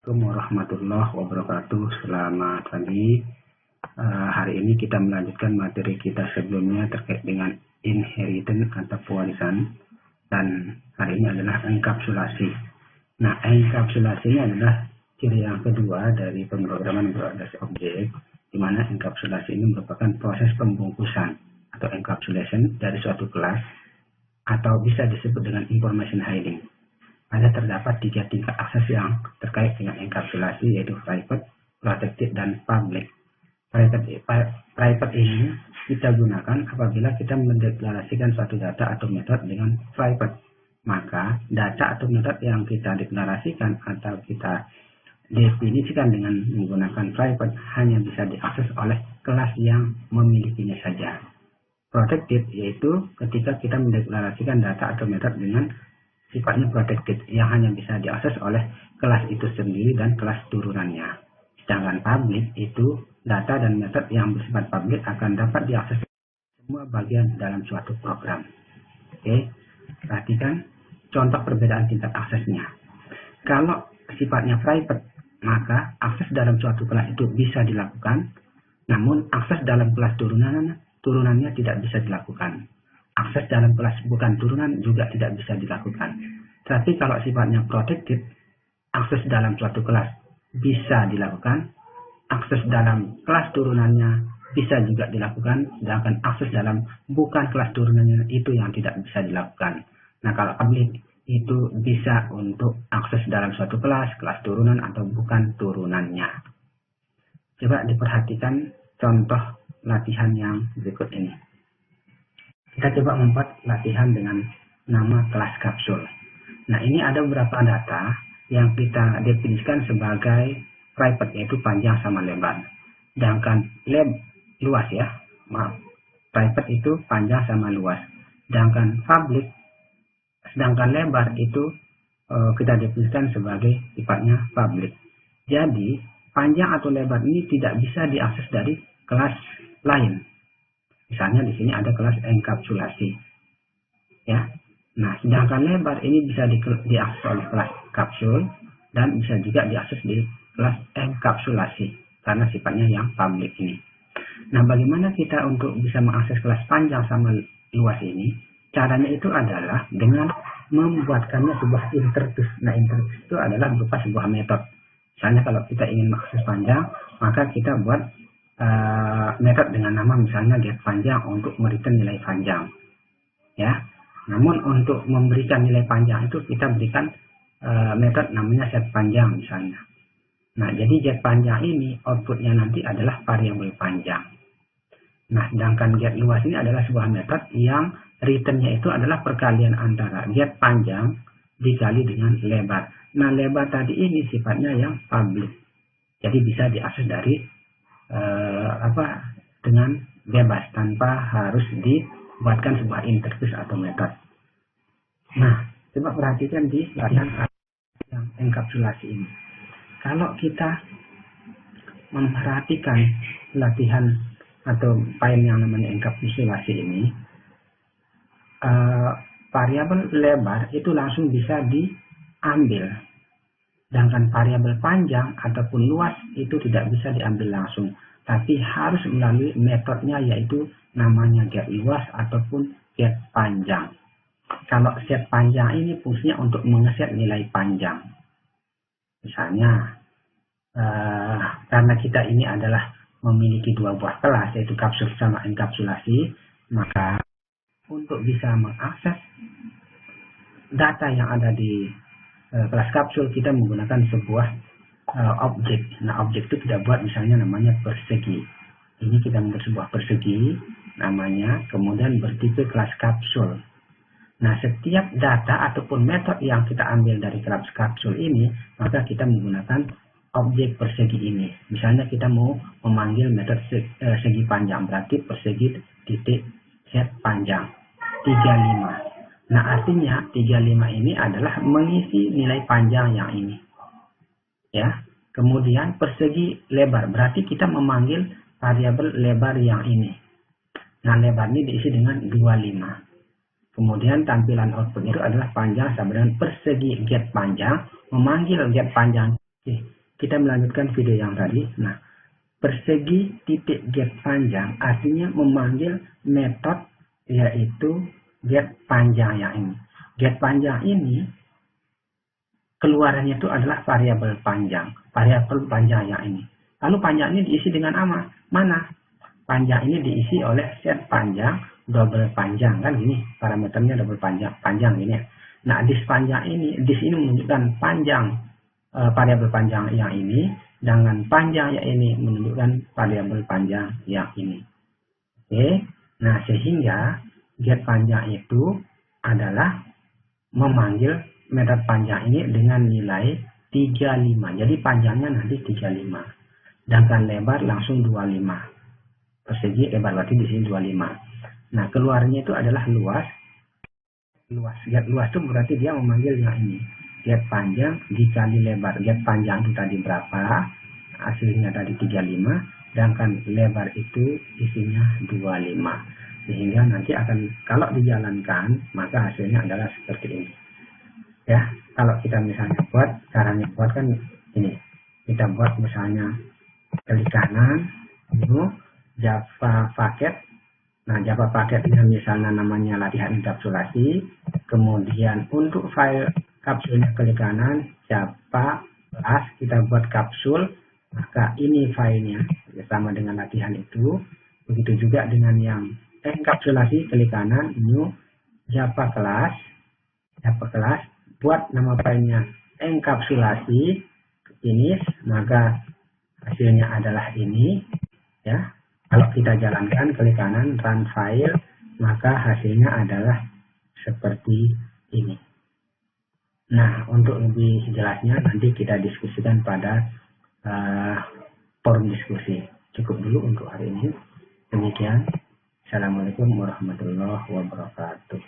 Assalamualaikum warahmatullahi wabarakatuh. Selamat pagi. Hari ini kita melanjutkan materi kita sebelumnya terkait dengan inheritance atau pewarisan, dan hari ini adalah enkapsulasi. Nah, enkapsulasi ini adalah ciri yang kedua dari pemrograman berorientasi objek, di mana enkapsulasi ini merupakan proses pembungkusan atau encapsulation dari suatu kelas, atau bisa disebut dengan information hiding. Terdapat 3 tingkat akses yang terkait dengan enkapsulasi, yaitu private, protected, dan public. Private ini kita gunakan apabila kita mendeklarasikan suatu data atau metode dengan private. Maka data atau metode yang kita deklarasikan atau kita definisikan dengan menggunakan private hanya bisa diakses oleh kelas yang memilikinya saja. Protected yaitu ketika kita mendeklarasikan data atau metode dengan sifatnya protected, yang hanya bisa diakses oleh kelas itu sendiri dan kelas turunannya. Sedangkan public itu data dan metode yang bersifat public akan dapat diakses semua bagian dalam suatu program. Oke, perhatikan contoh perbedaan tingkat aksesnya. Kalau sifatnya private, maka akses dalam suatu kelas itu bisa dilakukan, namun akses dalam kelas turunannya tidak bisa dilakukan. Akses dalam kelas bukan turunan juga tidak bisa dilakukan. Tapi kalau sifatnya protected, akses dalam suatu kelas bisa dilakukan, akses dalam kelas turunannya bisa juga dilakukan, sedangkan akses dalam bukan kelas turunannya itu yang tidak bisa dilakukan. Nah, kalau public itu bisa untuk akses dalam suatu kelas turunan atau bukan turunannya. Coba diperhatikan contoh latihan yang berikut ini. Kita coba membuat latihan dengan nama kelas kapsul. Nah, ini ada beberapa data yang kita definisikan sebagai private, yaitu panjang sama lebar. Sedangkan luas ya, private itu panjang sama luas. Sedangkan lebar itu kita definisikan sebagai sifatnya public. Jadi, panjang atau lebar ini tidak bisa diakses dari kelas lain. Misalnya di sini ada kelas enkapsulasi, ya. Nah, sedangkan lebar ini bisa diakses oleh kelas kapsul dan bisa juga diakses di kelas enkapsulasi karena sifatnya yang public ini. Nah, bagaimana kita untuk bisa mengakses kelas panjang sama luas ini? Caranya itu adalah dengan membuatkannya sebuah interface. Nah, interface itu adalah berupa sebuah metode. Misalnya kalau kita ingin mengakses panjang, maka kita buat metode dengan nama misalnya get panjang untuk memberikan nilai panjang, ya. Namun untuk memberikan nilai panjang itu kita berikan metode namanya set panjang misalnya. Nah, jadi get panjang ini outputnya nanti adalah variabel panjang. Nah, sedangkan get luas ini adalah sebuah metode yang returnnya itu adalah perkalian antara get panjang dikali dengan lebar. Nah, lebar tadi ini sifatnya yang public, jadi bisa diakses dari dengan bebas tanpa harus dibuatkan sebuah interface atau metode. Nah, coba perhatikan di latihan yang enkapsulasi ini. Kalau kita memperhatikan latihan atau file yang namanya enkapsulasi ini, variabel lebar itu langsung bisa diambil. Sedangkan variabel panjang ataupun luas itu tidak bisa diambil langsung, tapi harus melalui metodenya, yaitu namanya get luas ataupun get panjang. Kalau set panjang ini fungsinya untuk mengeset nilai panjang. Misalnya, karena kita ini adalah memiliki 2 buah kelas, yaitu kapsul sama enkapsulasi, maka untuk bisa mengakses data yang ada di kelas kapsul, kita menggunakan sebuah objek. Nah, objek itu kita buat misalnya namanya persegi. Ini kita membuat sebuah persegi namanya, kemudian bertipe kelas kapsul. Nah, setiap data ataupun metode yang kita ambil dari kelas kapsul ini, maka kita menggunakan objek persegi ini. Misalnya kita mau memanggil metode segi panjang, berarti persegi titik set panjang 35. Nah, artinya 35 ini adalah mengisi nilai panjang yang ini, ya. Kemudian persegi lebar, berarti kita memanggil variabel lebar yang ini. Nah, lebar ini diisi dengan 25. Kemudian tampilan output itu adalah panjang sama dengan persegi get panjang, memanggil get panjang Oke, kita melanjutkan video yang tadi. Nah, persegi titik get panjang artinya memanggil metode yaitu get panjang yang ini. Get panjang ini keluarannya itu adalah variabel panjang yang ini. Lalu panjang ini diisi dengan mana? Panjang ini diisi oleh set panjang, double panjang, kan gini, parameternya double panjang ini. Nah, dis panjang ini, dis ini menunjukkan panjang variabel panjang yang ini, dengan panjang yang ini menunjukkan variabel panjang yang ini. Oke, nah sehingga get panjang itu adalah memanggil metode panjang ini dengan nilai 35. Jadi panjangnya nanti 35. Sedangkan lebar langsung 25. Persegi lebar berarti di sini 25. Nah, keluarnya itu adalah luas. Get luas itu berarti dia memanggil yang ini. Get panjang dikali lebar. Get panjang itu tadi berapa? Hasilnya tadi 35. Sedangkan lebar itu isinya 25. Sehingga nanti akan, kalau dijalankan, maka hasilnya adalah seperti ini. Ya, kalau kita misalnya buat, caranya buat kan ini. Kita buat misalnya klik kanan, ini Java paket. Nah, Java paket dengan misalnya namanya latihan enkapsulasi. Kemudian untuk file kapsulnya klik kanan, Java kelas, kita buat kapsul. Maka ini filenya sama dengan latihan itu. Begitu juga dengan yang enkapsulasi, klik kanan, new Java kelas, buat nama filenya enkapsulasi, finish, maka hasilnya adalah ini. Ya, kalau kita jalankan klik kanan, run file, maka hasilnya adalah seperti ini. Nah, untuk lebih jelasnya nanti kita diskusikan pada forum diskusi. Cukup dulu untuk hari ini. Demikian. Assalamualaikum warahmatullahi wabarakatuh.